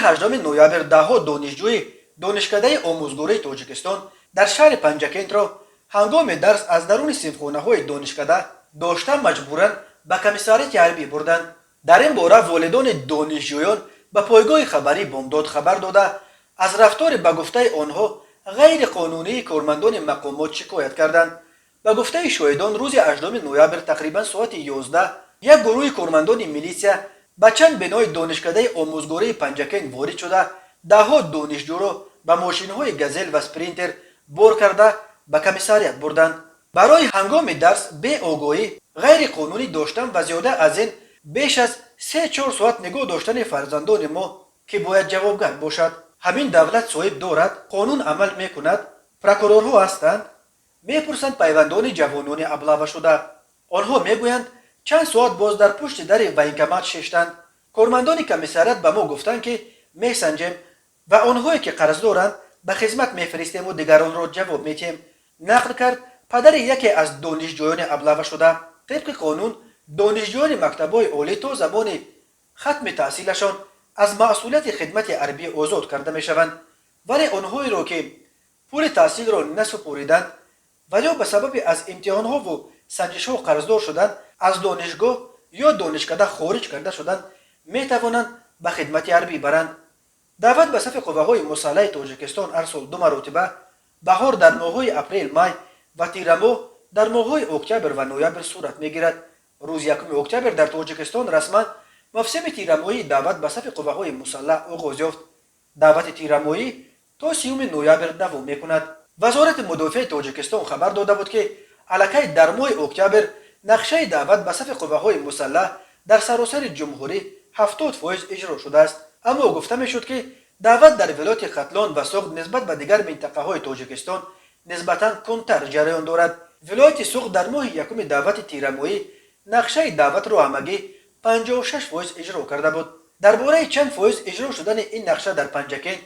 8 نوامبر دهها دانشجوی دانشکده آموزگاری تاجیکستان در شهر پنجکент را هنگام درس از درون صنفخانه‌های دانشکده داشته مجبوراً به کمیساریات حربی بردند. در این باره والدان دانشجویان به پایگاه خبری بامداد خبر داده از رفتار به گفته آنها غیر قانونی کارمندان مقامات شکایت کردند. به گفته شاهدان روز 8 نوامبر تقریبا ساعت 11 یک گروه کارمندان میلیسیا به چند بنای دانشکده آموزگاری پنجکent وارد شده دهها دانشجو را به ماشین‌های گزل و اسپرینتر بار کرده به کمیساریات بردند. برای هنگام درس به آگاهی غیر قانونی داشتن و زیاده از این بیش از 3-4 ساعت نگاه داشتن فرزندان ما که باید جوابگر باشد. همین دولت صاحب دارد، قانون عمل میکند، پروکورورها هستند، میپرسند پیوندان جوانان ابله شده. آنها میگویند چند ساعت باز در پشت در وینکمات ششتند. کارمندان کمیساریات به ما گفتند که میسنجیم و آنهایی که قرض دارند به خدمت میفرستیم و دیگران را جواب میتیم. نقل کرد پدر یکی از دانشجویان ابله شده. طبق قانون دانشجویان مکتب‌های عالی تا زمان ختم تحصیلشان از مسئولیت خدمت عربی آزاد کرده میشوند، ولی آنهایی را که پول تحصیل را نسپردند و یا به سبب از امتحان‌ها و سنجش‌ها قرضدار شدند از دانشگاه یا دانشکده خارج کرده شدند میتوانند به خدمت عربی برند. دعوت به صف قوه‌های مسلح تاجیکستان هر سال 2 مرتبه بهار در ماه‌های اپریل، می و تیرماه در ماه‌های اکتبر و نوامبر صورت میگیرد. روز 1 اکتبر در تاجیکستان رسما موسم تیرماهی دعوت به صف قوه‌های مسلح آغاز یافت. دعوت تیرماهی تا 30 نوامبر دوام میکند. وزارت مدافع تاجیکستان خبر داده بود که الکی در ماه اکتبر نقشه دعوت به صف قوه‌های مسلح در سراسر جمهوری 70% اجرا شده است، اما گفته میشد که دعوت در ولایت ختلان و سوخت نسبت به دیگر منطقه‌های تاجیکستان نسبتاً کمتر جریان دارد. ولایت سوخت در ماه یکم دعوت تیرماهی نقشه دعوت را همگی 56% اجرا کرده بود. درباره چند فایز اجرا شدن این نقشه در پنجکent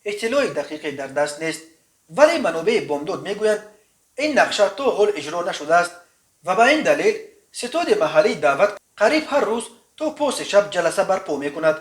اطلاع دقیقی در دست نیست، ولی منابع بامداد میگویند این نقشه تا حال اجرا نشده است و به این دلیل ستاد محلی دعوت قریب هر روز تا پاس شب جلسه برپا میکند.